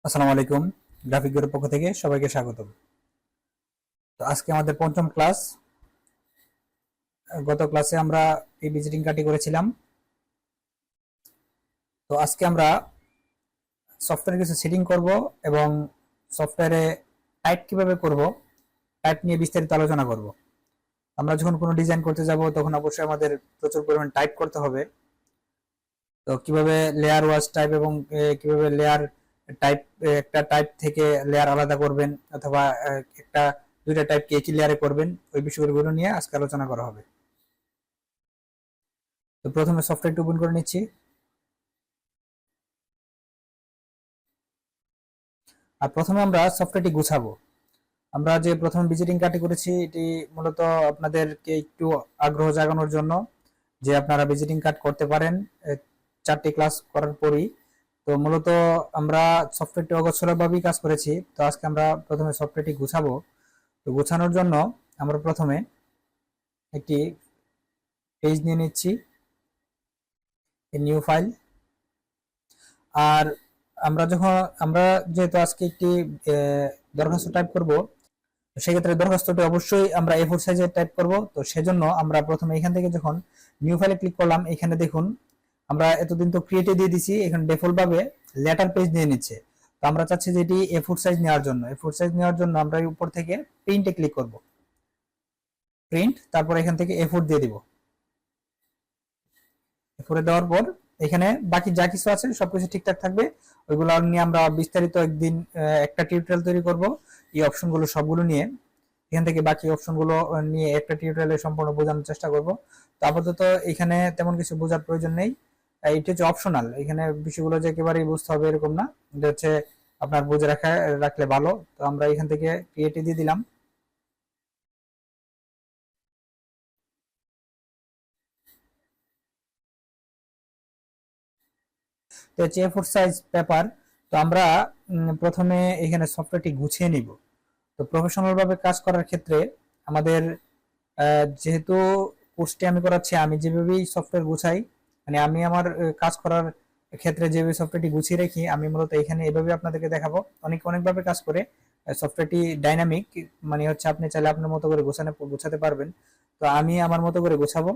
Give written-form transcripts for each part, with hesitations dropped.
আসসালামু আলাইকুম। গ্রাফিক গ্রুপের পক্ষ থেকে সবাইকে স্বাগতম। তো আজকে আমাদের পঞ্চম ক্লাস। গত ক্লাসে আমরা এই ভিজিটিং কার্ডটি করেছিলাম। তো আজকে আমরা সফটওয়্যারে কিছু সেটিং করব এবং সফটওয়্যারে টাইপ কিভাবে করব, টাইপ নিয়ে বিস্তারিত আলোচনা করব। আমরা যখন কোনো ডিজাইন করতে যাব তখন অবশ্যই আমাদের প্রচুর পরিমাণ টাইপ করতে হবে। তো কিভাবে লেয়ার ওয়াইজ টাইপ এবং কিভাবে লেয়ার টাইপ, একটা টাইপ থেকে লেয়ার আলাদা করবেন অথবা একটা দুইটা টাইপকে একই লেয়ারে করবেন, ওই বিষয়গুলো নিয়ে আজকে আলোচনা করা হবে। তো প্রথমে সফটওয়্যারটি ওপেন করে নিচ্ছি। আর প্রথমে আমরা সফটওয়্যারটি গুছাবো। আমরা যে প্রথম ভিজিটিং কার্ডটি করেছি এটি মূলত আপনাদেরকে একটু আগ্রহ জাগানোর জন্য, যে আপনারা ভিজিটিং কার্ড করতে পারেন 4টি ক্লাস করার পরই। তো মূলত আমরা সফটওয়্যারটি অগোছালোভাবেই কাজ করেছি। তো আজকে আমরা প্রথমে সফটওয়্যারটি গুছাবো। তো গোছানোর জন্য আমরা প্রথমে একটি পেজ নিয়ে নিচ্ছি, নিউ ফাইল। আর আমরা যেহেতু আজকে একটি দরখাস্ত টাইপ করব, সেক্ষেত্রে দরখাস্তটি অবশ্যই আমরা A4 সাইজে টাইপ করব। তো সেজন্য আমরা প্রথমে এখান থেকে যখন নিউ ফাইলে ক্লিক করলাম, এখানে দেখুন আমরা এতদিন তো ক্রিয়েটে দিয়ে দিছি, এখন ডিফল্ট ভাবে লেটার পেজ নিয়ে নিচ্ছে। তো আমরা চাচ্ছি যে এটি A4 সাইজ নেওয়ার জন্য, A4 সাইজ নেওয়ার জন্য আমরা উপর থেকে প্রিন্টে ক্লিক করব, প্রিন্ট, তারপর এখান থেকে A4 দিয়ে দিব। A4 দেওয়ার পর এখানে বাকি যা কিছু আছে সবকিছু ঠিকঠাক থাকবে। ওইগুলো নিয়ে আমরা বিস্তারিত একদিন একটা টিউটোরিয়াল তৈরি করব, এই অপশনগুলো সবগুলো নিয়ে। এখান থেকে বাকি অপশনগুলো নিয়ে একটা টিউটোরিয়ালে সম্পূর্ণ বোঝানোর চেষ্টা করব। তো আপাতত এখানে তেমন কিছু বোঝার প্রয়োজন নেই, এটা হচ্ছে অপশনাল। এখানে বিষয়গুলো যে একেবারেই বুঝতে হবে এরকম না, এটা হচ্ছে আপনার বুঝে রাখলে ভালো। তো আমরা এখান থেকে ক্রিয়েটে দিয়ে দিলাম। তো হচ্ছে A4 সাইজ পেপার। তো আমরা প্রথমে এখানে সফটওয়্যারটি গুছিয়ে নিব। তো প্রফেশনাল ভাবে কাজ করার ক্ষেত্রে আমাদের যেহেতু কোর্সটি আমি করাচ্ছি, আমি যেভাবেই সফটওয়্যার গুছাই, মানে আমি আমার কাজ করার ক্ষেত্রে যেভাবে সফটওয়্যারটি গুছিয়ে রাখি, আমি মূলত এখানে এভাবে আপনাদেরকে দেখাবো। অনেকভাবে কাজ করে সফটওয়্যারটি ডাইনামিক, মানে হচ্ছে আপনি চাইলে আপনার মতো করে গোছাতে পারবেন। তো আমি আমার মতো করে গোছাবো।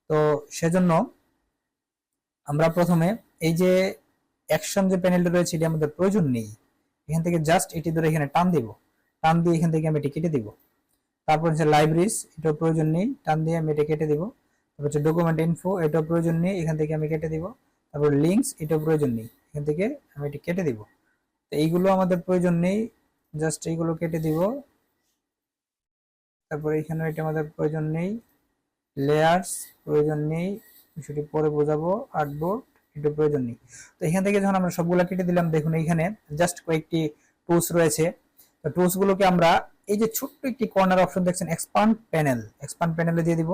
তো সেজন্য আমরা প্রথমে এই যে অ্যাকশন যে প্যানেলটা রয়েছে এটি আমাদের প্রয়োজন নেই। এখান থেকে জাস্ট এটি ধরে এখানে টান দিব, টান দিয়ে এখান থেকে আমি এটি কেটে দিব। তারপর হচ্ছে লাইব্রেরিজ, এটাও প্রয়োজন নেই, টান দিয়ে আমি এটা কেটে দিব। তারপর হচ্ছে ডকুমেন্ট ইনফো, এটাও প্রয়োজন নেই, এখান থেকে আমি কেটে দিব। তারপর লিঙ্কস, এটাও প্রয়োজন নেই, এখান থেকে আমি এটি কেটে দিব। তো এইগুলো আমাদের প্রয়োজন নেই, জাস্ট এইগুলো কেটে দিব। তারপর এখানে এটা আমাদের প্রয়োজন নেই, লেয়ার্স প্রয়োজন নেই, সেটি পরে বোঝাবো, আর্টবোর্ড এটা প্রয়োজন নেই। তো এখান থেকে যখন আমরা সবগুলো কেটে দিলাম, দেখুন এখানে জাস্ট কয়েকটি টুলস রয়েছে। তো টুলস গুলোকে আমরা এই যে ছোট্ট একটি কর্নার অপশন দেখছেন এক্সপান্ড প্যানেল, এক্সপান্ড প্যানেলে দিয়ে দিব।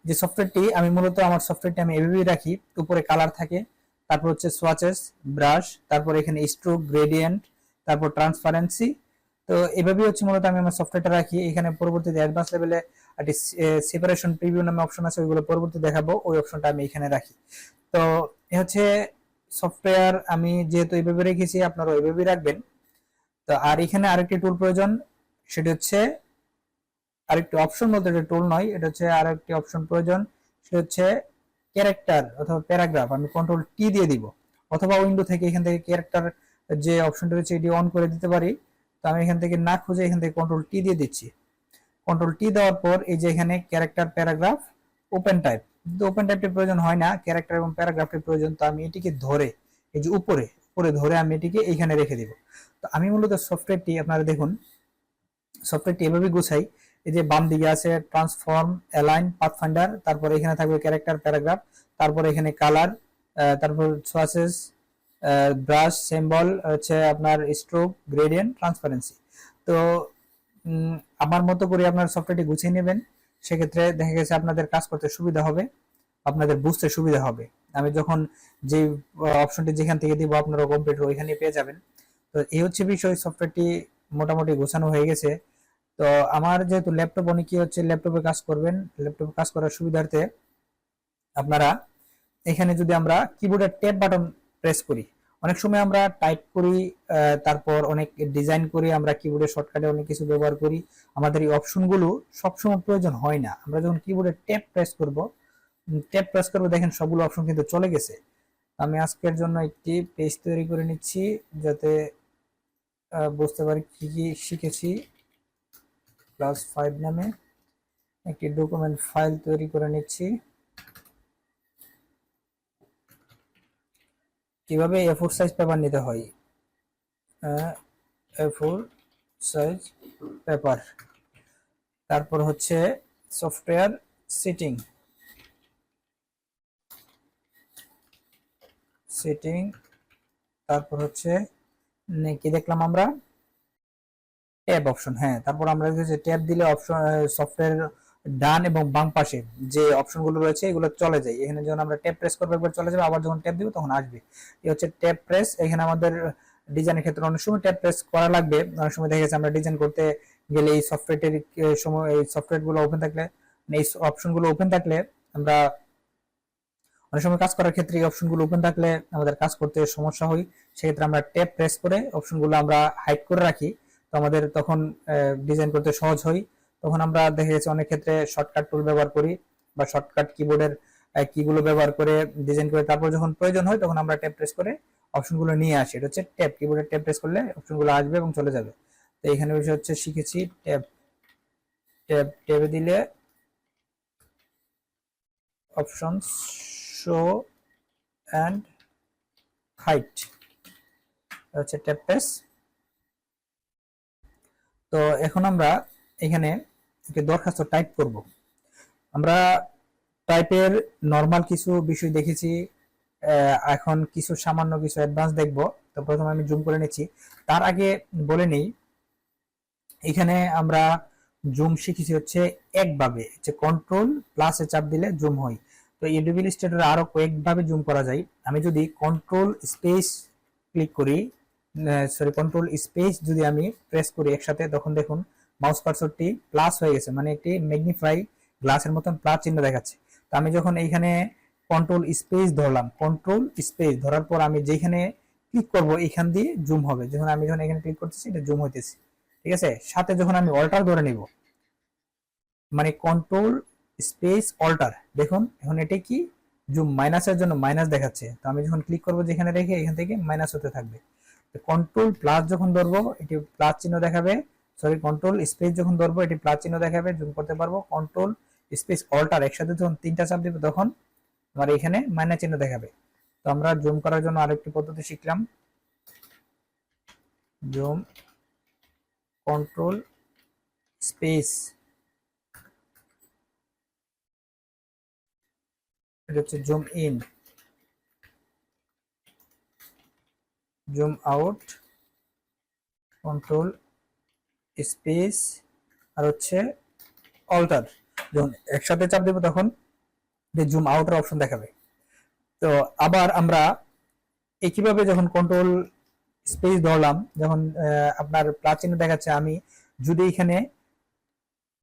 যে সফটওয়্যারটি আমি মূলত আমার সফটওয়্যারটি আমি এভাবেই রাখি, উপরে কালার থাকে, তারপর হচ্ছে সোয়াচেস, ব্রাশ, তারপর এখানে স্ট্রোক, গ্রেডিয়েন্ট, তারপর ট্রান্সপারেন্সি। তো এভাবেই হচ্ছে মূলত আমি আমার সফটওয়্যারটা রাখি। এখানে পরবর্তীতে অ্যাডভান্স লেভেলে একটি সেপারেশন প্রিভিউ নামে অপশন আছে, ওইগুলো পরবর্তী দেখাবো, ওই অপশনটা আমি এখানে রাখি। তো এ হচ্ছে সফটওয়্যার আমি যেহেতু এইভাবে রেখেছি, আপনারা ওইভাবেই রাখবেন। তো আর এখানে আরেকটি টুল প্রয়োজন, সেটা হচ্ছে আরেকটি অপশন, বলতে এটা টুল নয়, এটা হচ্ছে আরেকটি অপশন প্রয়োজন, সেটা হচ্ছে ক্যারেক্টার অথবা প্যারাগ্রাফ। আমি কন্ট্রোল টি দিয়ে দিব, অথবা উইন্ডো থেকে এখান থেকে ক্যারেক্টার যে অপশনটা রয়েছে এটি অন করে দিতে পারি। তো আমি এখান থেকে না খুঁজে এখান থেকে কন্ট্রোল টি দিয়ে দিচ্ছি। কন্ট্রোল টি দেওয়ার পর এই যে এখানে ক্যারেক্টার, প্যারাগ্রাফ, ওপেন টাইপ, কিন্তু ওপেন টাইপটির প্রয়োজন হয় না, ক্যারেক্টার এবং প্যারাগ্রাফটির প্রয়োজন। তো আমি এটিকে ধরে এই যে উপরে উপরে ধরে আমি এটিকে এইখানে রেখে দিব। তো আমি মূলত সফটওয়্যারটি, আপনারা দেখুন সফটওয়্যারটি এভাবে গুছাই। এই যে বাম দিকে আছে ট্রান্সফর্ম, অ্যালাইন, পাথফাইন্ডার, তারপর এখানে থাকবে ক্যারেক্টার, প্যারাগ্রাফ, তারপর এখানে কালার, তারপর সোয়াসেস, ব্রাশ, সিম্বল, হচ্ছে আপনার স্ট্রোক, গ্রেডিয়েন্ট, ট্রান্সপারেন্সি। তো আমার মতো করে আপনার সফটওয়্যারটি গুছিয়ে নেবেন, সেক্ষেত্রে দেখা গেছে আপনাদের কাজ করতে সুবিধা হবে, আপনাদের বুঝতে সুবিধা হবে। আমি যখন যে অপশনটি যেখান থেকে দিব আপনারা কম্পিউটার ওইখানে পেয়ে যাবেন। তো এই হচ্ছে বিষয়, সফটওয়্যারটি মোটামুটি গোছানো হয়ে গেছে। তো আমার যেহেতু ল্যাপটপ, অনেকেই হচ্ছে ল্যাপটপে কাজ করবেন, ল্যাপটপে কাজ করার সুবিধার্থে আপনারা এখানে যদি আমরা কিবোর্ডের ট্যাব বাটন প্রেস করি, অনেক সময় আমরা টাইপ করি, তারপর অনেক ডিজাইন করি, আমরা কিবোর্ডে শর্টকাটে অনেক কিছু ব্যবহার করি, আমাদের এই অপশনগুলো সবসময় প্রয়োজন হয় না। আমরা যখন কিবোর্ডে ট্যাব প্রেস করব দেখেন সবগুলো অপশন কিন্তু চলে গেছে। আমি আজকের জন্য একটি পেজ তৈরি করে নিচ্ছি যাতে বুঝতে পারি কি কি শিখেছি। +5 নামে একটি ডকুমেন্ট ফাইল তৈরি করে নিচ্ছি। কিভাবে A4 সাইজ পেপার নিতে হয়, A4 সাইজ পেপার, তারপর হচ্ছে সফটওয়্যার সেটিং, তারপর হচ্ছে কি দেখলাম আমরা, ট্যাব অপশন। হ্যাঁ, তারপর আমরা যে ট্যাব দিলে অপশন সফটওয়্যার ডান এবং বাম পাশে যে অপশনগুলো রয়েছে এগুলো চলে যায়। এখানে যখন আমরা ট্যাব প্রেস করবো একবার চলে যাবে, আবার যখন ট্যাব দিব তখন আসবে। এই হচ্ছে ট্যাব প্রেস। এখানে আমাদের ডিজাইনের ক্ষেত্রে অনেক সময় ট্যাব প্রেস করা লাগবে। অনেক সময় দেখা গেছে আমরা ডিজাইন করতে গেলে এই সফটওয়্যারের সময় এই সফটওয়্যারগুলো ওপেন থাকলে, এই অপশনগুলো ওপেন থাকলে আমরা অনেক সময় কাজ করার ক্ষেত্রে এই অপশনগুলো ওপেন থাকলে আমাদের কাজ করতে সমস্যা হয়। সেক্ষেত্রে আমরা ট্যাব প্রেস করে অপশনগুলো আমরা হাইড করে রাখি, তো আমাদের তখন ডিজাইন করতে সহজ হয়। তখন আমরা দেখা গেছে অনেক ক্ষেত্রে শর্টকাট টুল ব্যবহার করি বা শর্টকাট কিবোর্ডের কিগুলো ব্যবহার করে ডিজাইন করে, তারপর যখন প্রয়োজন হয় তখন আমরা ট্যাব প্রেস করে অপশনগুলো নিয়ে আসি। এটা হচ্ছে ট্যাব, কিবোর্ডের ট্যাব প্রেস করলে অপশনগুলো আসবে এবং চলে যাবে। তো এখানে বিষয় হচ্ছে শিখেছি ট্যাবে দিলে অপশনস শো অ্যান্ড হাইট হচ্ছে ট্যাব প্রেস। তো এখন আমরা এখানে একটি দরখাস্ত টাইপ করব। আমরা টাইপের নরমাল কিছু বিষয় দেখেছি, এখন কিছু সামান্য কিছু অ্যাডভান্স দেখব। তো প্রথমে আমি জুম করে নিচ্ছি। তার আগে বলে নেই, এখানে আমরা জুম শিখেছি হচ্ছে একভাবে, যে কন্ট্রোল প্লাসে চাপ দিলে জুম হয়। তো এডোবি ইলাস্ট্রেটরে আরো কয়েকভাবে জুম করা যায়। আমি যদি কন্ট্রোল স্পেস ক্লিক করি, কন্ট্রোল স্পেস যদি আমি প্রেস করি একসাথে, তখন দেখুন মাউস কার্সরটি প্লাস হয়ে গেছে, মানে একটি ম্যাগনিফাই গ্লাসের মতন প্লাস চিহ্ন দেখাচ্ছে। তো আমি যখন এইখানে কন্ট্রোল স্পেস ধরলাম, কন্ট্রোল স্পেস ধরার পর আমি যেখানে ক্লিক করব এখান দিয়ে জুম হবে। যখন এখানে ক্লিক করতেছি এটা জুম হইতেছে, ঠিক আছে। সাথে যখন আমি অল্টার ধরে নিব, মানে কন্ট্রোল স্পেস অল্টার, দেখুন এখন এটা কি জুম মাইনাসের জন্য মাইনাস দেখাচ্ছে। তো আমি যখন ক্লিক করব যেখানে রেখে এখান থেকে মাইনাস হতে থাকবে। কন্ট্রোল প্লাস যখন ধরবো এটি প্লাস চিহ্ন দেখাবে, কন্ট্রোল স্পেস যখন ধরবো এটি প্লাস চিহ্ন দেখাবে, জুম করতে পারবো। কন্ট্রোল স্পেস অল্টার একসাথে যখন 3টা চাপ দিব তখন আমার এখানে মাইনাস চিহ্ন দেখাবে। তো আমরা জুম করার জন্য আরেকটি পদ্ধতি শিখলাম, জুম কন্ট্রোল স্পেস, এটা হচ্ছে zoom in, zoom out, control space আর হচ্ছে অল্টার। যখন একসাথে চাপ দেবো তখন জুম আউটের অপশন দেখাবে। তো আবার আমরা একইভাবে যখন কন্ট্রোল স্পেস ধরলাম, যখন আপনার প্লাস চিহ্ন দেখাচ্ছে, আমি যদি এখানে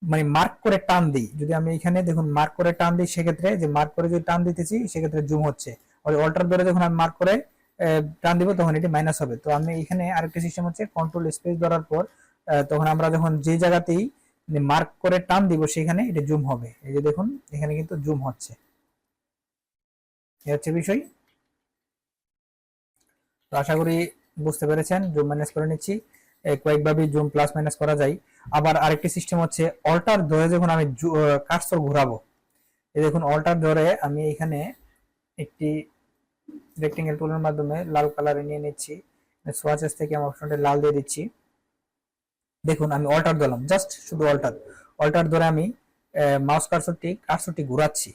মানে মার্ক করে টান দিই, যদি আমি এখানে দেখুন মার্ক করে টান দিই, সেক্ষেত্রে যে মার্ক করে যদি টান দিতেছি সেক্ষেত্রে জুম হচ্ছে। অল্টার ধরে যখন আমি মার্ক করে টান দিব তখন এটি মাইনাস হবে। তো আমি এখানে আরেকটা সিস্টেম হচ্ছে কন্ট্রোল স্পেস ধরার পর তখন আমরা যখন যে জায়গাতেই মার্ক করে টান দিব সেখানে এটা জুম হবে। এই যে দেখুন এখানে কিন্তু জুম হচ্ছে, এই হচ্ছে বিষয়। তো আশা করি বুঝতে পেরেছেন। জুম মাইনাস করে নিচ্ছি, কয়েকভাবে জুম প্লাস মাইনাস করা যায়। আবার আরেকটি সিস্টেম হচ্ছে অল্টার ধরে যখন আমি কার্সর ঘোরাবো, এই দেখুন অল্টার ধরে আমি এখানে একটি রেক্টেঙ্গেল টুলের মাধ্যমে লাল কালারে নিয়ে নিচ্ছি, সোয়াচেস থেকে আমি অপশনটা লাল দিয়ে দিচ্ছি। দেখুন আমি অল্টার দিলাম, জাস্ট শুধু অল্টার ধরে আমি মাউস কার্সরটি ঘোরাচ্ছি।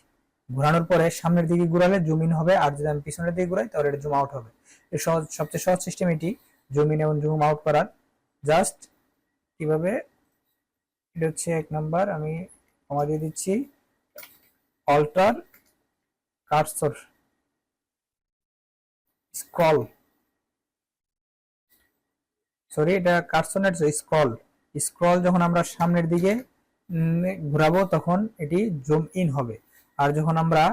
ঘোরানোর পরে সামনের দিকে ঘোরালে জুম ইন হবে, আর যদি আমি পিছনের দিকে ঘুরাই তাহলে এটা জুম আউট হবে। সবচেয়ে সহজ সিস্টেম এটি, জুম ইন এবং জুম আউট করার। জাস্ট কিভাবে, এটা হচ্ছে 1 নাম্বার, আমি কমা দিয়ে দিচ্ছি, অল্টার কার্সর স্ক্রল, এটা কার্সর না, স্ক্রল যখন আমরা সামনের দিকে ঘোরাবো তখন এটি জুম ইন হবে। আর যখন আমরা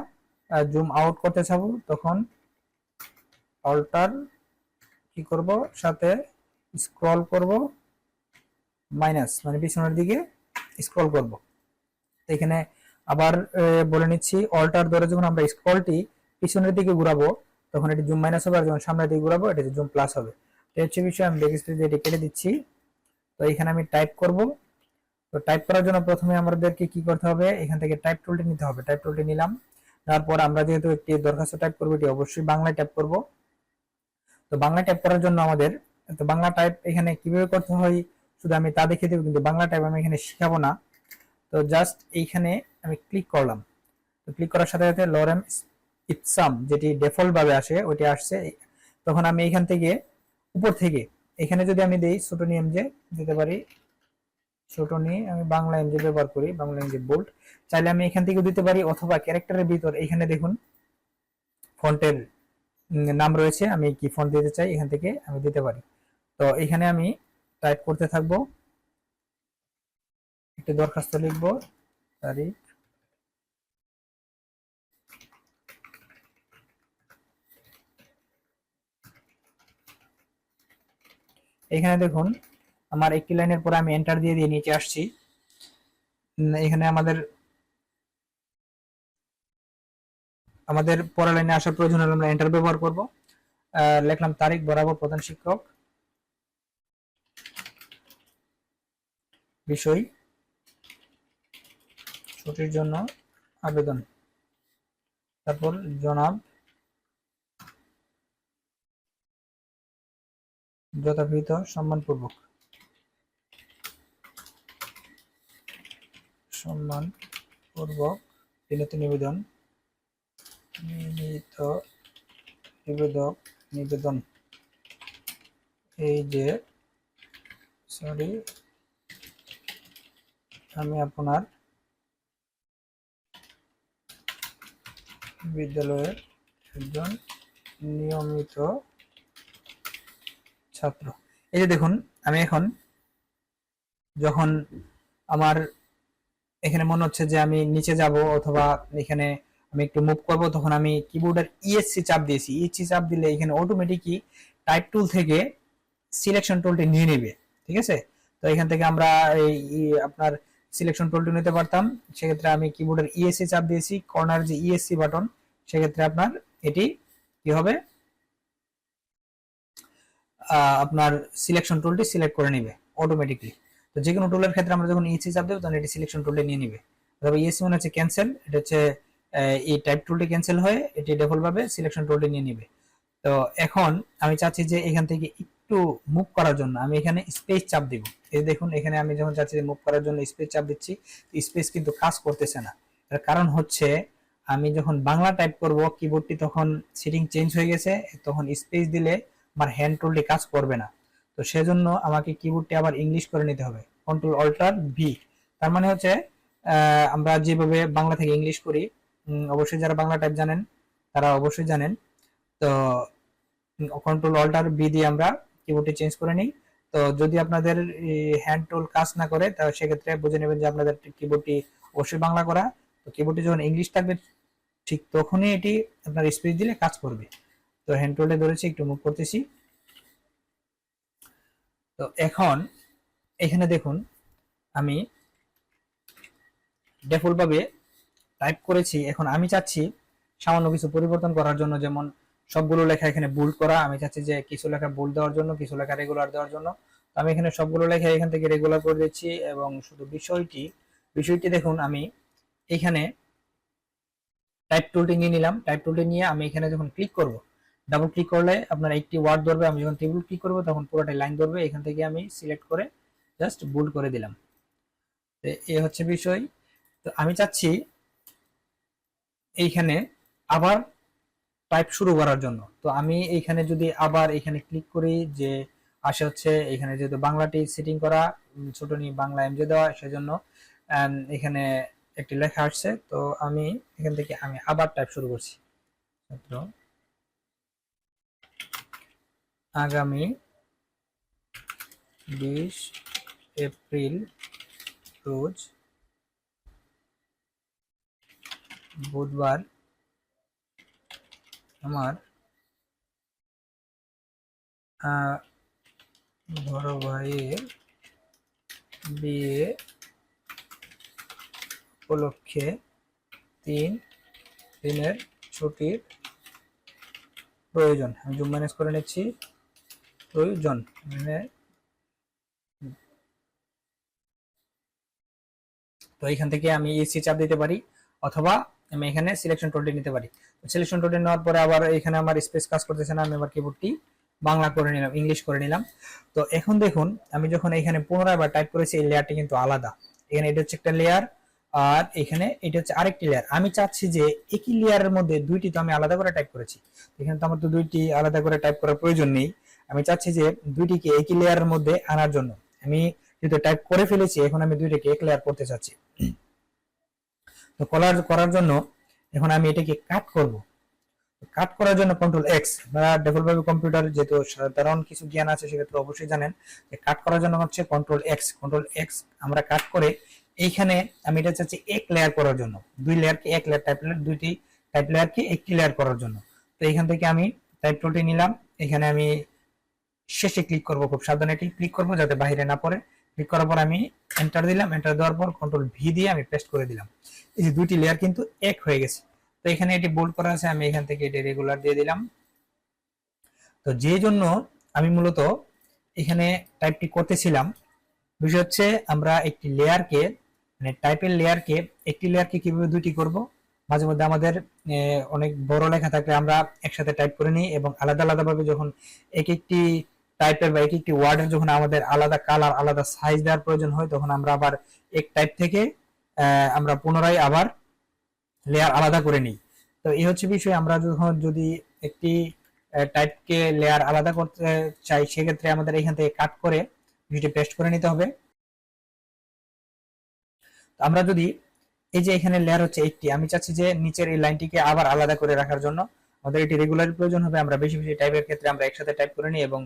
জুম আউট করতে চাবো তখন অল্টার কি করব, সাথে স্ক্রল করব, মাইনাস মানে পিছনের দিকে স্ক্রল করব। এখানে আবার বলে নিচ্ছি, অল্টার ধরে যখন আমরা স্ক্রলটি পিছনের দিকে ঘুরাবো তখন এটি জুম মাইনাস হবে, আর যখন সামনের দিকে ঘুরাবো এটা জুম প্লাস হবে। তো হচ্ছে বিষয়, আমি ব্যাক স্পেস দিয়ে এটি কেটে দিচ্ছি। তো এখানে আমি টাইপ করব। তো টাইপ করার জন্য প্রথমে আমাদেরকে কি করতে হবে, এখান থেকে টাইপ টুলটি নিতে হবে। টাইপ টুলটি নিলাম, তারপর আমরা যেহেতু একটি দরখাস্ত টাইপ করবো, এটি অবশ্যই বাংলায় টাইপ করব। তো বাংলা টাইপ করার জন্য আমাদের, তো বাংলা টাইপ এখানে কিভাবে করতে হয় শুধু আমি তা দেখিয়ে দেবো, কিন্তু বাংলা টাইপ আমি এখানে শেখাবো না। তো জাস্ট এইখানে আমি ক্লিক করলাম। তো ক্লিক করার সাথে সাথে লরেম ইপসাম যেটি ডিফল্ট ভাবে আসে ওইটি আসছে। তখন আমি এখান থেকে উপর থেকে এখানে যদি আমি দেই ছোট নিয়ম যে দিতে পারি, ছোট নিয়ে আমি বাংলা এমজি ব্যবহার করি, বাংলা এমজি বোল্ড চাইলে আমি এখান থেকে দিতে পারি, অথবা ক্যারেক্টারের ভিতর এখানে দেখুন ফন্টের নাম রয়েছে, আমি কি ফন্ট দিতে চাই এখান থেকে আমি দিতে পারি। তো এখানে আমি টাইপ করতে থাকবো, একটি দরখাস্ত লিখবো, তারিখ, এখানে দেখুন আমার একটি লাইনের পরে আমি এন্টার দিয়ে দিয়ে নিচে আসছি। এখানে আমাদের আমাদের পরের লাইনে আসার প্রয়োজন হলে আমরা এন্টার ব্যবহার করব। লিখলাম তারিখ বরাবর প্রধান শিক্ষক, বিষয় ছুটির জন্য আবেদন, তারপর জনাব যথাবিহিত সম্মানপূর্বক বিনীত নিবেদন, বিনীত নিবেদন এই যে সরি আমি আপনার বিদ্যালয়ের একজন নিয়মিত ছাত্র। এই যে দেখুন আমি এখন যখন আমার এখানে মনে হচ্ছে যে আমি নিচে যাব অথবা এখানে আমি একটু মুভ করব, তখন আমি কিবোর্ডের ইএসসি চাপ দিয়েছি। ইএসসি চাপ দিলে এখানে অটোমেটিকই টাইপ টুল থেকে সিলেকশন টুলটি নিয়ে নেবে, ঠিক আছে। তো এখান থেকে আমরা এই আপনার সিলেকশন টুলটি নিতে পারতাম, সেক্ষেত্রে আমি কিবোর্ডের ইএসসি চাপ দিয়েছি, কর্নার যে ইএসসি বাটন, সেক্ষেত্রে আপনার এটি কি হবে, আপনার সিলেকশন টুলটি সিলেক্ট করে নেবে অটোমেটিকলি। তো যে কোনো টুলের ক্ষেত্রে আমরা যখন ইএসসি চাপ দেবো তখন এটি সিলেকশন টুলটি নিয়ে নেবে। তবে ইএসসি মানে হচ্ছে ক্যান্সেল, এটা হচ্ছে এই টাইপ টুলটি ক্যান্সেল হয়ে এটি ডিফল্ট ভাবে সিলেকশন টুলটি নিয়ে নেবে। তো এখন আমি চাচ্ছি যে এখান থেকে একটু মুভ করার জন্য আমি এখানে স্পেস চাপ দিব। এই দেখুন এখানে আমি যখন চাচ্ছি যে মুভ করার জন্য স্পেস চাপ দিচ্ছি, স্পেস কিন্তু কাজ করতেছে না। এর কারণ হচ্ছে আমি যখন বাংলা টাইপ করব কিবোর্ডটি তখন সেটিং চেঞ্জ হয়ে গেছে, তখন স্পেস দিলে আমার হ্যান্ড টুলটি কাজ করবে না। তো সেজন্য আমাকে কিবোর্ডটি আবার ইংলিশ করে নিতে হবে, কন্ট্রোল অল্টার ভি। তার মানে হচ্ছে আমরা যেভাবে বাংলা থেকে ইংলিশ করি, অবশ্যই যারা বাংলা টাইপ জানেন তারা অবশ্যই জানেন। তো কন্ট্রোল অল্টার বি দিয়ে আমরা কিবোর্ডটি চেঞ্জ করে নিই। তো যদি আপনাদের হ্যান্ড টুল কাজ না করে তাহলে সেক্ষেত্রে বুঝে নেবেন যে আপনাদের কিবোর্ডটি অবশ্যই বাংলা করা। তো কিবোর্ডটি যখন ইংলিশ থাকবে ঠিক তখনই এটি আপনার স্পেস দিলে কাজ করবে। তো হ্যান্ড টুলে ধরেছি, একটু মুভ করতেছি। তো এখন এখানে দেখুন আমি ডিফল্ট ভাবে টাইপ করেছি, এখন আমি চাচ্ছি সামান্য কিছু পরিবর্তন করার জন্য, যেমন সবগুলো লেখা এখানে বোল্ড করা, আমি চাচ্ছি যে কিছু লেখা বোল্ড দেওয়ার জন্য, কিছু লেখা রেগুলার দেওয়ার জন্য। তো আমি এখানে সবগুলো লেখা এখান থেকে রেগুলার করে দিচ্ছি, এবং শুধু বিষয়টি দেখুন আমি এখানে টাইপ টুলটি নিয়ে নিলাম। টাইপ টুলটি নিয়ে আমি এখানে যখন ক্লিক করব, ডাবল ক্লিক করলে আপনার একটি ওয়ার্ড ধরবে, আমি যখন টেবিল ক্লিক করব তখন পুরোটাই লাইন ধরবে। এখান থেকে আমি সিলেক্ট করে জাস্ট বোল্ড করে দিলাম। এই হচ্ছে বিষয়। তো আমি চাচ্ছি এইখানে আবার টাইপ শুরু করার জন্য। তো আমি এইখানে যদি আবার এখানে ক্লিক করি, যে আসে হচ্ছে এখানে যেহেতু বাংলাটি সেটিং করা, ছোট নিয়ে বাংলা এমজে দেওয়া, সেজন্য এখানে একটি লেখা আসছে। তো আমি এখান থেকে আমি আবার টাইপ শুরু করছি। ছাত্র আগামী 20 এপ্রিল রোজ বুধবার আমার বড় ভাইয়ের বিয়ে উপলক্ষে 3 দিনের ছুটির প্রয়োজন। আমি জুম ম্যানেজ করে নিচ্ছি, প্রয়োজন মানে। তো এখান থেকে আমি এসি চাপ দিতে পারি, অথবা আমি এখানে সিলেকশন টুলটি নিতে পারি। সিলেকশন টুলটি নেওয়ার পরে আবার এখানে আমার স্পেস কাজ করতেছে না, আমি আবার কিবোর্ডটি বাংলা করে নিলাম, ইংলিশ করে নিলাম। তো এখন দেখুন আমি যখন এখানে পুনরায় বার টাইপ করেছি, এই লেয়ারটি কিন্তু আলাদা। এখানে এটা হচ্ছে একটা লেয়ার, আর এখানে এটা হচ্ছে আরেকটি লেয়ার। আমি চাচ্ছি যে একই লেয়ারের মধ্যে দুইটি, তো আমি আলাদা করে টাইপ করেছি, এখানে তো আমার তো দুইটি আলাদা করে টাইপ করার প্রয়োজন নেই। আমি চাচ্ছি যে দুইটিকে একই লেয়ারের মধ্যে আনার জন্য আমি যেহেতু টাইপ করে ফেলেছি, এখন আমি দুইটাকে এক লেয়ার করতে চাচ্ছি। তো করার জন্য এখন আমি এটাকে কাট করব। কাট করার জন্য কন্ট্রোল এক্স, বা ডেভেলপার কম্পিউটার যেহেতু সাধারণ কিছু জ্ঞান আছে সেক্ষেত্রে অবশ্যই জানেন যে কাট করার জন্য হচ্ছে কন্ট্রোল এক্স আমরা কাট করে এইখানে আমি এটা চাচ্ছি এক লেয়ার করার জন্য, দুই লেয়ারকে এক লেয়ার, টাইপ লেয়ার দুইটি টাইপ লেয়ারকে একটি লেয়ার করার জন্য। তো এখান থেকে আমি টাইপ টুলটি নিলাম, এখানে আমি শেষে ক্লিক করব, খুব সাবধানে ক্লিক করব যাতে বাইরে না পড়ে। ক্লিক করার পর আমি এন্টার দিলাম, এন্টার দেওয়ার পর কন্ট্রোল ভি দিয়ে আমি পেস্ট করে দিলাম। এই যে দুইটি লেয়ার কিন্তু এক হয়ে গেছে। তো এখানে এটি বোল্ড করা আছে, আমি এখান থেকে এটি রেগুলার দিয়ে দিলাম। তো যে জন্য আমি মূলত এখানে টাইপটি করতেছিলাম, বিষয় হচ্ছে আমরা একটি লেয়ারকে মানে টাইপের লেয়ারকে একটি লেয়ারকে কিভাবে দুইটি করব। মাঝে মধ্যে আমাদের অনেক বড় লেখা থাকলে আমরা একসাথে টাইপ করে নিই, এবং আলাদা আলাদা ভাবে যখন এক একটি টাইপের বা এক একটি ওয়ার্ডের যখন আমাদের আলাদা কালার আলাদা সাইজ দেওয়ার প্রয়োজন হয়, তখন আমরা আবার এক টাইপ থেকে আমরা পুনরায় আবার লেয়ার আলাদা করে নিই। তো এই হচ্ছে বিষয়, আমরা যখন যদি একটি টাইপকে লেয়ার আলাদা করতে চাই, সেক্ষেত্রে আমাদের এখান থেকে কাট করে ভিডিও পেস্ট করে নিতে হবে। আমরা যদি এই যে এখানে লেয়ার হচ্ছে একটি, আমি চাচ্ছি যে নিচের এই লাইনটিকে আবার আলাদা করে রাখার জন্য আমাদের এটি রেগুলার প্রয়োজন হবে। আমরা বেশি বেশি টাইপের ক্ষেত্রে আমরা একসাথে টাইপ করে নিই, এবং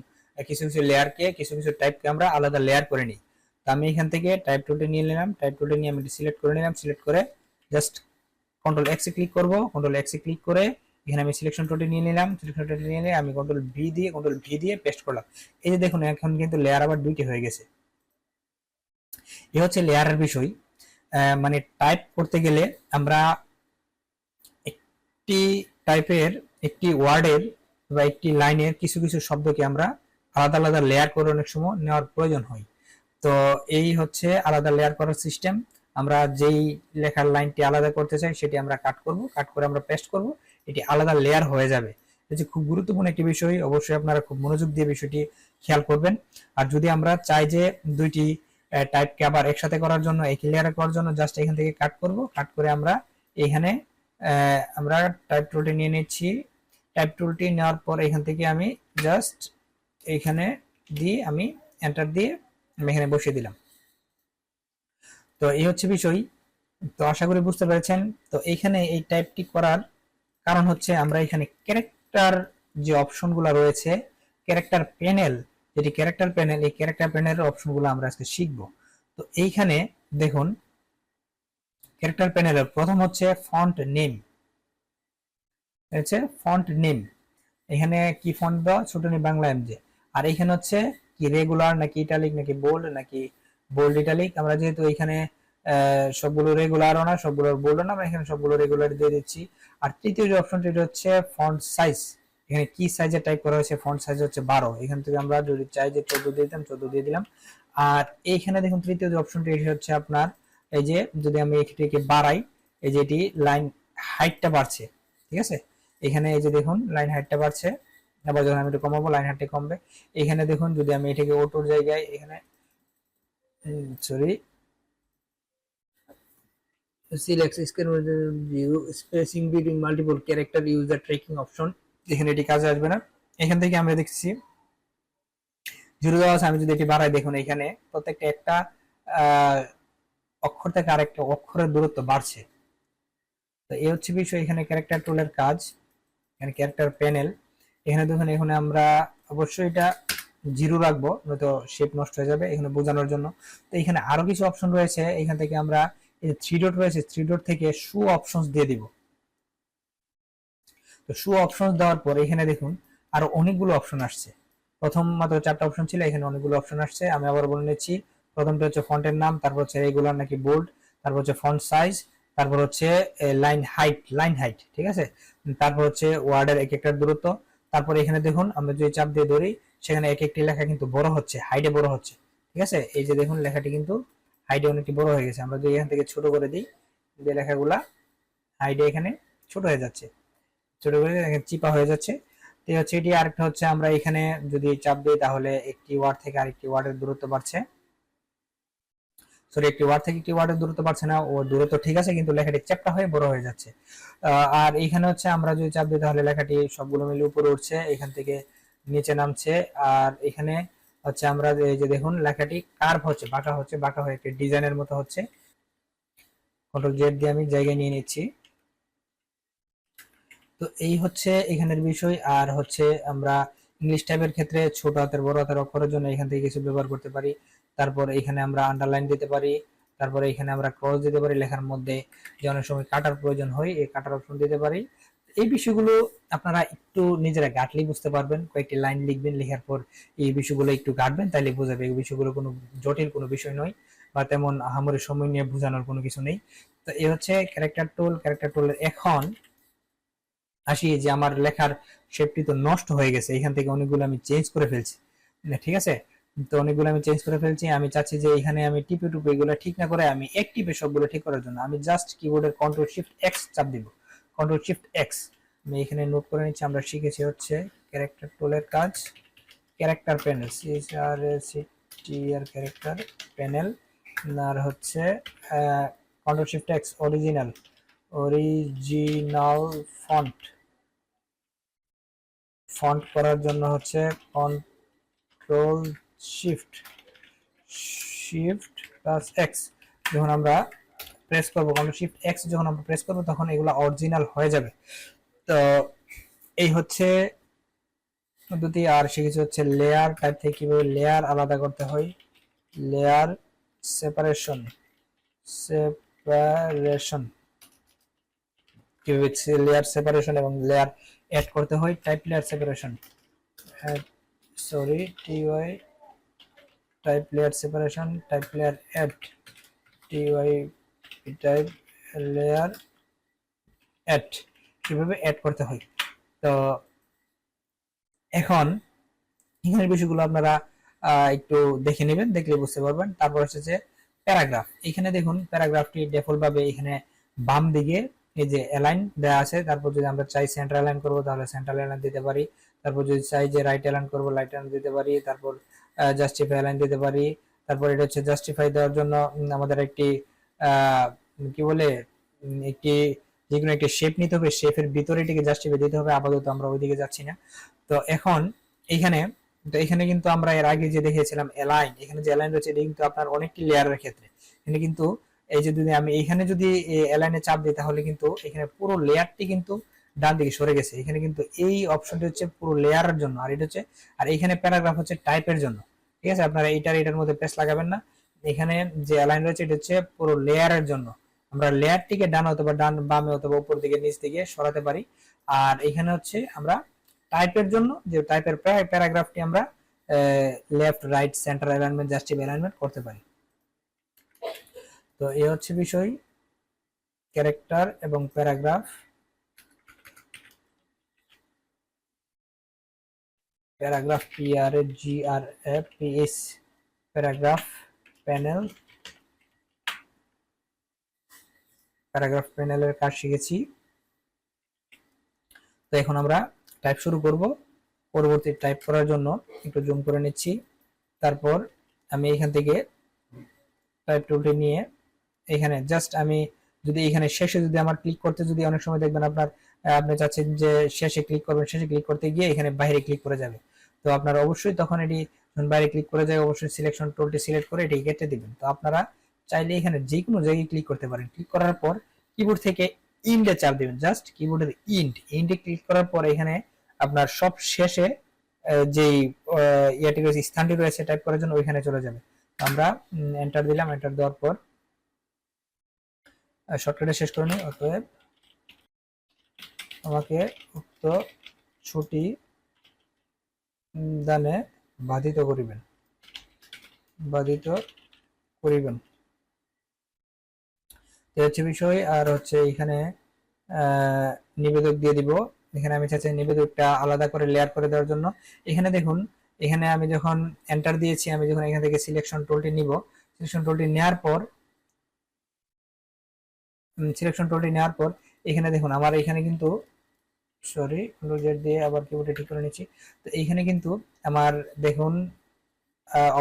কিছু কিছু লেয়ারকে কিছু কিছু টাইপকে আমরা আলাদা লেয়ার করে নিই। তো আমি এখান থেকে টাইপ টুলটি নিয়ে নিলাম, টাইপ টুলটি নিয়ে আমি সিলেক্ট করে নিলাম, সিলেক্ট করে জাস্ট কন্ট্রোল এক্স এ ক্লিক করব, কন্ট্রোল এক্স এ ক্লিক করে এখানে আমি সিলেকশন টুলটি নিয়ে নিলাম, সিলেকশন টুলটি নিয়ে নিয়ে আমি কন্ট্রোল ভি দিয়ে পেস্ট করলাম। এই যে দেখুন এখন কিন্তু লেয়ার আবার দুইটি হয়ে গেছে। এই হচ্ছে লেয়ারের বিষয়। মানে টাইপ করতে গেলে আমরা একটি টাইপের একটি ওয়ার্ডের বা একটি লাইনের কিছু কিছু শব্দকে আমরা আলাদা আলাদা লেয়ার করে অনেক সময় নেওয়ার প্রয়োজন হয়। তো এই হচ্ছে আলাদা লেয়ার করার সিস্টেম। আমরা যেই লেখার লাইনটি আলাদা করতে চাই সেটি আমরা কাট করব, কাট করে আমরা পেস্ট করব, এটি আলাদা লেয়ার হয়ে যাবে। এটা খুব গুরুত্বপূর্ণ একটি বিষয়, অবশ্যই আপনারা খুব মনোযোগ দিয়ে বিষয়টি খেয়াল করবেন। আর যদি আমরা চাই যে দুইটি টাইপকে আবার একসাথে করার জন্য, একই লেয়ারে করার জন্য, জাস্ট এখান থেকে কাট করব, কাট করে আমরা এখানে আমরা টাইপ টুলটি নিয়ে নিচ্ছি। টাইপ টুলটি নেওয়ার পর এখান থেকে আমি জাস্ট এখানে দিয়ে আমি এন্টার দিয়ে আমি এখানে বসিয়ে দিলাম। তো এই হচ্ছে বিষয়। তো আশা করি বুঝতে পেরেছেন। তো এইখানে এই টাইপটি করার কারণ হচ্ছে আমরা এখানে ক্যারেক্টার যে অপশনগুলো রয়েছে, ক্যারেক্টার প্যানেল, যেটি ক্যারেক্টার প্যানেল, এই ক্যারেক্টার প্যানেলের অপশনগুলো আমরা আজকে শিখব। তো এইখানে দেখুন ক্যারেক্টার প্যানেলের প্রথম হচ্ছে ফন্ট নেম, হচ্ছে ফন্ট নেম। এখানে কি ফন্ট দাও, ছোট নি বাংলা এমজে। আর এখানে হচ্ছে কি রেগুলার নাকি ইটালিক নাকি বোল্ড নাকি বোল্ড ইটালিক। আমরা যেহেতু এখানে সবগুলো রেগুলারও না সবগুলো বোল্ড না, আমরা এখানে সবগুলো রেগুলার দিয়ে দিচ্ছি। আর তৃতীয় যে অপশনটি হচ্ছে ফন্ট সাইজ, এখানে কি সাইজে টাইপ করা হয়েছে, ফন্ট সাইজ হচ্ছে 12। এখান থেকে আমরা যদি চাই যে 14 দিয়ে দিতাম, 14 দিয়ে দিলাম। আর এইখানে দেখুন তৃতীয় যে অপশনটি এটি হচ্ছে আপনার এই যে যদি আমি এটিকে বাড়াই, এই যে এটি লাইন হাইটটা বাড়ছে, ঠিক আছে। এখানে এই যে দেখুন লাইন হাইটটা বাড়ছে, আবার যখন আমি একটু কমাবো লাইন হাইটটা কমবে। এখানে দেখুন যদি আমি এটাকে অটোর জায়গায় এখানে sorry select screen view spacing between multiple character use the tracking option, এখানে এটি কাজে আসবে না। এখান থেকে আমরা দেখছি জিরো দেওয়া আছে, আমি যদি এটি বাড়াই দেখুন এখানে প্রত্যেকটা একটা অক্ষর থেকে আরেকটা অক্ষরের দূরত্ব বাড়ছে। তো এই হচ্ছে বিষয় এখানে ক্যারেক্টার টুলের কাজ। এখানে ক্যারেক্টার প্যানেল, এখানে দেখুন এখানে আমরা অবশ্যই এটা জিরো রাখবো, নয়তো শেপ নষ্ট হয়ে যাবে এখানে বোঝানোর জন্য। তো এখানে আরো কিছু অপশন রয়েছে, এখান থেকে আমরা এই যে থ্রি ডট রয়েছে, থ্রি ডট থেকে শো অপশনস দিয়ে দিব। তো শো অপশনস দেওয়ার পর এখানে দেখুন আরো অনেকগুলো অপশন আসছে। প্রথম মাত্র 4টা অপশন ছিল, এখানে অনেকগুলো অপশন আসছে। আমি আবার বলে নিচ্ছি, প্রথমটা হচ্ছে ফন্টের নাম, তারপর হচ্ছে রেগুলার নাকি বোল্ড, তারপর হচ্ছে ফন্ট সাইজ, তারপর হচ্ছে লাইন হাইট, ঠিক আছে। তারপর হচ্ছে ওয়ার্ডের এক একটার দূরত্ব। তারপর এখানে দেখুন আমরা যদি চাপ দিয়ে ধরি, সেখানে এক একটি লেখা কিন্তু বড় হচ্ছে, হাইটে বড় হচ্ছে, ঠিক আছে। এই যে দেখুন লেখাটি কিন্তু হাইটে অনেকটি বড় হয়ে গেছে। আমরা যদি এখান থেকে ছোট করে দিই, যে লেখাগুলা হাইটে এখানে ছোট হয়ে যাচ্ছে, ছোট করে চিপা হয়ে যাচ্ছে। তো হচ্ছে এটি। আরেকটা হচ্ছে আমরা এখানে যদি চাপ দিই, তাহলে একটি ওয়ার্ড থেকে আরেকটি ওয়ার্ডের দূরত্ব বাড়ছে। সরি, একটি ওয়ার্ড থেকে একটি ওয়ার্ডের দূরত্ব বাড়ছে না, ও দূরত্ব ঠিক আছে, কিন্তু লেখাটি চ্যাপ্টা হয়ে বড় হয়ে যাচ্ছে। আর এখানে হচ্ছে আমরা যদি চাপ দিই, তাহলে লেখাটি সবগুলো মিলে উপরে উঠছে, এখান থেকে নিচে নামছে। আর এখানে হচ্ছে আমরা এই যে দেখুন লেখাটি কার্ভ হচ্ছে, বাঁকা হচ্ছে, বাঁকা হয়ে একটি ডিজাইনের মতো হচ্ছে। কন্ট্রোল জেড দিয়ে আমি জায়গায় নিয়ে নিচ্ছি। তো এই হচ্ছে এখানের বিষয়। আর হচ্ছে আমরা ইংলিশ টাইপের ক্ষেত্রে ছোট হাতের বড় হাতের অক্ষরের জন্য এখান থেকে কিছু ব্যবহার করতে পারি। তারপর এখানে আমরা আন্ডারলাইন দিতে পারি, তারপরে এখানে আমরা ক্রস দিতে পারি, লেখার মধ্যে যে অনেক সময় কাটার প্রয়োজন হয়, এই কাটার অপশন দিতে পারি। এই বিষয়গুলো আপনারা একটু নিজেরা ঘাটলে বুঝতে পারবেন। কয়েকটি লাইন লিখবেন, লেখার পর এই বিষয়গুলো একটু ঘাটবেন, তাইলে বোঝাবে। এই বিষয়গুলো কোনো জটিল কোনো বিষয় নয়, বা তেমন আহামরি সময় নিয়ে বোঝানোর কোনো কিছু নেই। তো এই হচ্ছে ক্যারেক্টার টুল। ক্যারেক্টার টুলের এখন আসি যে আমার লেখার শেপটি তো নষ্ট হয়ে গেছে, এখান থেকে অনেকগুলো আমি চেঞ্জ করে ফেলছি, ঠিক আছে। তো অনেকগুলো আমি চেঞ্জ করে ফেলছি। আমি চাচ্ছি যে এখানে আমি টিপে টুপে এগুলো ঠিক না করে আমি এক টিপে সবগুলো ঠিক করার জন্য আমি জাস্ট কিবোর্ডের কন্ট্রোল শিফট এক্স চাপ দিব। কন্ট্রোল শিফট এক্স আমি এখানে নোট করে নিচ্ছি। আমরা শিখেছি হচ্ছে ক্যারেক্টার টুলের কাজ, character panel, C R character panel. আর হচ্ছে control shift X original font. Font করার জন্য হচ্ছে কন্ট্রোল শিফট প্লাস এক্স। যখন আমরা প্রেস করবো, কন্ট্রোল শিফট এক্স যখন আমরা প্রেস করবো, তখন এগুলো অরিজিনাল হয়ে যাবে। তো এই হচ্ছে পদ্ধতি। আর শিখেছি হচ্ছে লেয়ার টাইপ থেকে কিভাবে লেয়ার আলাদা করতে হয়, লেয়ার সেপারেশন কিভাবে লেয়ার সেপারেশন এবং লেয়ার অ্যাড করতে হয়, টাইপ লেয়ার সেপারেশন, টিওয়াই type layer separation, type layer add, টিওয়াই টাইপ লেয়ার অ্যাড, কিভাবে অ্যাড করতে হয়। তো এখন এখানের বিষয়গুলো আপনারা একটু দেখে নেবেন, দেখলে বুঝতে পারবেন। তারপর হচ্ছে যে প্যারাগ্রাফ। এখানে দেখুন প্যারাগ্রাফটি ডিফল্ট ভাবে এখানে বাম দিকে এই যে অ্যালাইন দেওয়া আছে। তারপর যদি আমরা চাই সেন্টার অ্যালাইন করবো, তাহলে সেন্টার অ্যালাইন দিতে পারি। তারপর যদি চাই যে রাইট অ্যালাইন করবো, রাইট অ্যালাইন দিতে পারি। তারপর জাস্টিফাই অ্যালাইন দিতে পারি। তারপর এটা হচ্ছে জাস্টিফাই দেওয়ার জন্য আমাদের একটি কি বলে একটি যে কোনো একটি শেপ নিতে হবে, শেপের ভিতরে এটিকে জাস্টিফাই দিতে হবে। আপাতত আমরা ওইদিকে যাচ্ছি না। তো এখন এখানে কিন্তু আমরা এর আগে যে দেখিয়েছিলাম অ্যালাইন, এখানে যে অ্যালাইন রয়েছে এটা কিন্তু আপনার অনেকটি লেয়ারের ক্ষেত্রে। এখানে কিন্তু এই যে যদি আমি এখানে যদি অ্যালাইনে চাপ দিই, তাহলে কিন্তু এখানে পুরো লেয়ারটি কিন্তু ডান দিকে সরে গেছে। এখানে কিন্তু এই অপশনটি হচ্ছে পুরো লেয়ারের জন্য, আর এটা হচ্ছে, আর এখানে প্যারাগ্রাফ হচ্ছে টাইপের জন্য, ঠিক আছে। আপনারা এটার মধ্যে প্রেস লাগাবেন না। এখানে যে অ্যালাইন রয়েছে এটা হচ্ছে পুরো লেয়ারের জন্য। আমরা লেয়ারটিকে ডান অথবা ডান বামে অথবা উপর দিকে নিচ দিকে সরাতে পারি। আর এখানে হচ্ছে আমরা টাইপের জন্য যে টাইপের প্যারাগ্রাফটি আমরা left right centre alignment justify alignment করতে পারি। তো এই হচ্ছে বিষয় ক্যারেক্টার এবং paragraph. Paragraph PRAGRAPS paragraph panel, paragraph প্যানেলের কাজ শিখেছি। তো এখন আমরা টাইপ শুরু করব। পরবর্তী টাইপ করার জন্য একটু জুম করে নিচ্ছি। তারপর আমি এখান থেকে টাইপ টুলটি নিয়ে এখানে জাস্ট আমি যদি এখানে শেষে যদি আমার ক্লিক করতে, যদি অনেক সময় দেখবেন আপনি চাচ্ছেন যে শেষে ক্লিক করবেন, শেষে ক্লিক করতে গিয়ে এখানে বাইরে ক্লিক করে যাবে। তো আপনারা অবশ্যই তখন এটি বাইরে ক্লিক করে যায়, অবশ্যই সিলেকশন টুলটি সিলেক্ট করে এটি কেটে দিবেন। তো আপনারা চাইলে এখানে যে কোনো জায়গায় ক্লিক করতে পারেন। ক্লিক করার পর কিবোর্ড থেকে ইন্ডে চাপ দিবেন, জাস্ট কিবোর্ডের ইন্ডে ক্লিক করার পর এখানে আপনার সব শেষে যেই ইয়াটি রয়েছে, স্থানটি রয়েছে টাইপ করার জন্য, ওইখানে চলে যাবে। আমরা এন্টার দিলাম। এন্টার দেওয়ার পর শর্টকাটে শেষ করে নিই। অতএব আমাকে উক্ত ছুটি দানে বাধিত করিবেন, বাধিত করিবেন, এই হচ্ছে বিষয়। আর হচ্ছে এখানে নিবেদক দিয়ে দিব। এখানে আমি চাচ্ছি নিবেদকটা আলাদা করে লেয়ার করে দেওয়ার জন্য। এখানে দেখুন, এখানে আমি যখন এন্টার দিয়েছি, আমি যখন এখান থেকে সিলেকশন টুলটি নিব, সিলেকশন টুলটি নেওয়ার পর এখানে দেখুন আমার এখানে কিন্তু সরি কন্ট্রোল জেড দিয়ে আবার কিবোর্ডে ঠিক করে নিচ্ছি। তো এইখানে কিন্তু আমার দেখুন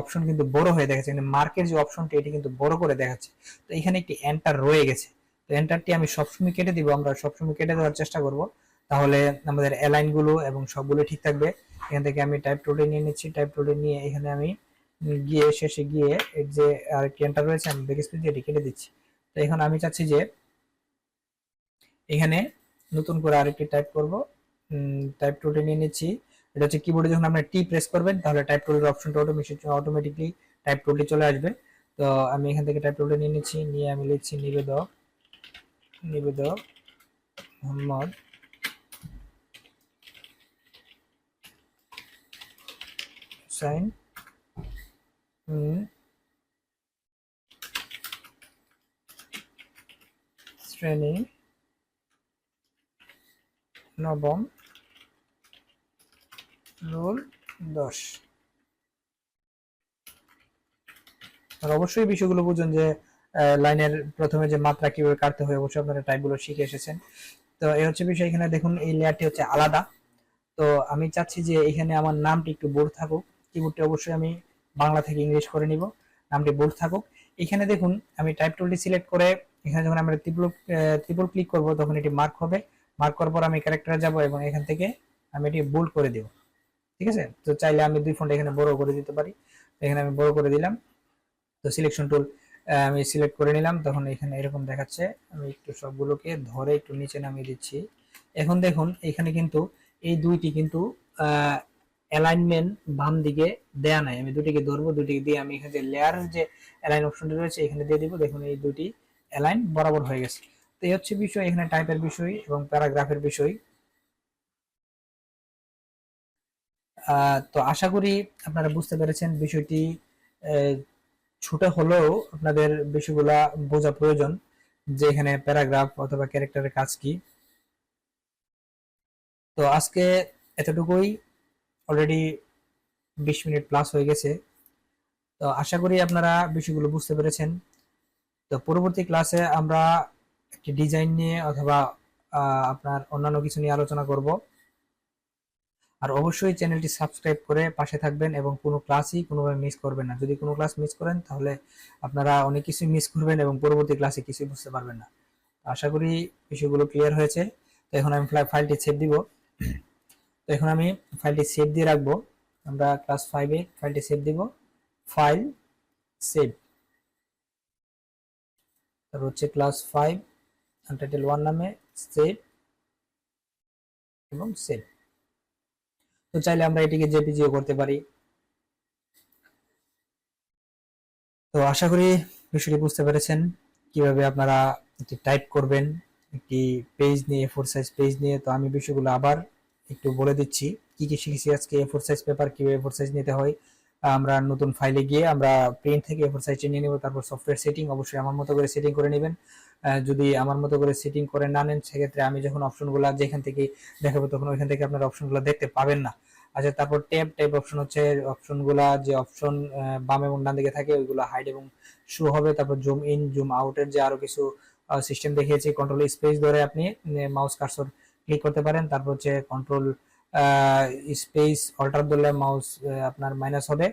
অপশন কিন্তু বড় হয়ে দেখাচ্ছে, কিন্তু মার্কের যে অপশনটি এটি কিন্তু বড় করে দেখাচ্ছে। তো এখানে একটি এন্টার রয়ে গেছে, তো এন্টারটি আমি সবসময় কেটে দিব, আমরা সবসময় কেটে দেওয়ার চেষ্টা করব, তাহলে আমাদের অ্যালাইন গুলো এবং সবগুলো ঠিক থাকবে। এখান থেকে আমি টাইপ টুলটি নিয়ে নিচ্ছি, টাইপ টুলটি নিয়ে এখানে আমি গিয়ে শেষে গিয়ে এর যে আরেকটি এন্টার রয়েছে আমি ব্যাকস্পেস দিয়ে এটি কেটে দিচ্ছি। তো এখন আমি চাচ্ছি যে এখানে নতুন করে আরেকটি টাইপ করব, টাইপ টুলটি নিয়ে নিচ্ছি। এটা হচ্ছে কিবোর্ডে যখন আপনি টি প্রেস করবেন তাহলে টাইপ টুলের অপশনটা অটোমেটিকলি টাইপ টুলটি চলে আসবে। তো আমি এখান থেকে টাইপ টুলটি নিয়ে নিচ্ছি, নিয়ে আমি লিখছি নিবেদক, নিবেদক মোহাম্মদ হুসাইন শ্রেণী নবম, রোল 10। আর অবশ্যই বিষয়গুলো বুঝুন যে লাইনের প্রথমে যে মাত্রা কিভাবে কাটতে হয়, অবশ্যই আপনারা টাইপগুলো শিখে এসেছেন। তো এই হচ্ছে বিষয়। এখানে দেখুন এই লেয়ারটি হচ্ছে আলাদা। তো আমি চাচ্ছি যে এখানে আমার নামটি একটু বোল্ড থাকুক, কিবোর্ডটি অবশ্যই আমি বাংলা থেকে ইংলিশ করে নিব, নামটি বোল্ড থাকুক। এখানে দেখুন আমি টাইপ টুলটি সিলেক্ট করে এখানে যখন আমরা ট্রিপল ক্লিক করব তখন এটি মার্ক হবে, মার্ক করার পর আমি ক্যারেক্টারে যাব এবং এখান থেকে আমি এটি বোল্ড করে দেব। ঠিক আছে, তো চাইলে আমি দুই ফন্ট এখানে বড় করে দিতে পারি, এখানে আমি বড় করে দিলাম। তো সিলেকশন টুল আমি সিলেক্ট করে নিলাম, তখন এখানে এরকম দেখাচ্ছে। আমি একটু সবগুলোকে ধরে একটু নিচে নামিয়ে দিচ্ছি। এখন দেখুন এখানে কিন্তু এই দুইটি কিন্তু অ্যালাইনমেন্ট বাম দিকে দেয়া নাই, আমি দুটিকে ধরবো, দুটিকে দিয়ে আমি এখানে লেয়ার যে অ্যালাইন অপশনটি রয়েছে এখানে দিয়ে দিব। দেখুন এই দুটি অ্যালাইন বরাবর হয়ে গেছে। তো এই হচ্ছে বিষয়, এখানে টাইপের বিষয় এবং প্যারাগ্রাফের বিষয়। তো আশা করি আপনারা বুঝতে পেরেছেন বিষয়টি। ছোট হলেও আপনাদের বিষয়গুলা বোঝা প্রয়োজন যে এখানে প্যারাগ্রাফ অথবা ক্যারেক্টারের কাজ কি। তো আজকে এতটুকুই, অলরেডি 20 মিনিট প্লাস হয়ে গেছে। তো আশা করি আপনারা বিষয়গুলো বুঝতে পেরেছেন। তো পরবর্তী ক্লাসে আমরা একটি ডিজাইন নিয়ে অথবা আপনার অন্যান্য কিছু নিয়ে আলোচনা করব। আর অবশ্যই চ্যানেলটি সাবস্ক্রাইব করে পাশে থাকবেন এবং কোনো ক্লাসই কোনোভাবে মিস করবেন না। যদি কোনো ক্লাস মিস করেন তাহলে আপনারা অনেক কিছুই মিস করবেন এবং পরবর্তী ক্লাসে কিছুই বুঝতে পারবেন না। আশা করি বিষয়গুলো ক্লিয়ার হয়েছে। তো এখন আমি ফাইলটি সেভ দিব। তো এখন আমি ফাইলটি সেভ দিয়ে রাখবো। আমরা ক্লাস 5-এ ফাইলটি সেভ দিব, ফাইল সেভ, তারপর হচ্ছে ক্লাস 5 আনটাইটেল 1 নামে সেভ এবং সেভ। তো চাইলে আমরা এটিকে জেপিজিও করতে পারি। তো আশা করি বিষয়টি বুঝতে পেরেছেন কিভাবে আপনারা একটি টাইপ করবেন একটি পেজ নিয়ে, A4 সাইজ পেজ নিয়ে। তো আমি বিষয়গুলো আবার একটু বলে দিচ্ছি কি কি শিখেছি আজকে। A4 সাইজ পেপার কিভাবে A4 সাইজ নিতে হয়, আমরা নতুন ফাইলে গিয়ে আমরা প্রিন্ট থেকে A4 সাইজটি নিয়ে নেব। তারপর সফটওয়্যার সেটিং, অবশ্যই আমার মতো করে সেটিং করে নেবেন। যদি আমার মতো করে সেটিং করে না নেন সেক্ষেত্রে আমি যখন অপশনগুলো যেখান থেকে দেখাবো তখন ওইখান থেকে আপনারা অপশনগুলো দেখতে পাবেন না। আচ্ছা, তারপর ট্যাব অপশন হচ্ছে অপশনগুলা, যে অপশন বাম এবং ডান দিকে থাকে ওইগুলো হাইড এবং শো হবে। তারপর জুম ইন জুম আউটের যে আরো কিছু সিস্টেম দেখিয়েছি, কন্ট্রোল স্পেস ধরে আপনি মাউস কার্সর ক্লিক করতে পারেন। তারপর হচ্ছে কন্ট্রোল স্পেস অল্টার ধরলে মাউস আপনার মাইনাস হবে,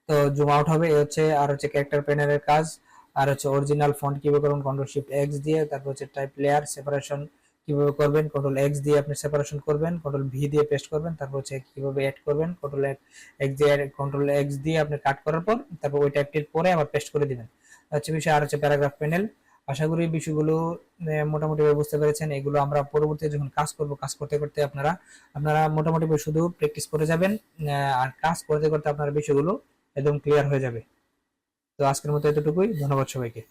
তো জুম আউট হবে। এই হচ্ছে আর হচ্ছে ক্যারেক্টার প্যানেলের কাজ। আর হচ্ছে অরিজিনাল ফন্ট কিভাবে করবেন, কন্ট্রোল শিফট এক্স দিয়ে। তারপর হচ্ছে টাইপ লেয়ার সেপারেশন কিভাবে করবেন, কন্ট্রোল এক্স দিয়ে আপনি সেপারেশন করবেন, কন্ট্রোল ভি দিয়ে পেস্ট করবেন। তারপর হচ্ছে কিভাবে অ্যাড করবেন, কন্ট্রোল এক্স দিয়ে আপনি কাট করার পর তারপর ওই টাইপটির পরে আবার পেস্ট করে দিবেন। হচ্ছে বিষয়। আর হচ্ছে প্যারাগ্রাফ প্যানেল। আশা করি বিষয়গুলো মোটামুটি বুঝতে পেরেছেন। এগুলো আমরা পরবর্তীতে যখন কাজ করব, কাজ করতে করতে আপনারা মোটামুটি শুধু প্র্যাকটিস করে যাবেন, আর কাজ করতে করতে আপনার বিষয়গুলো একদম ক্লিয়ার হয়ে যাবে। তো আজকের মতো এতটুকুই, ধন্যবাদ সবাইকে।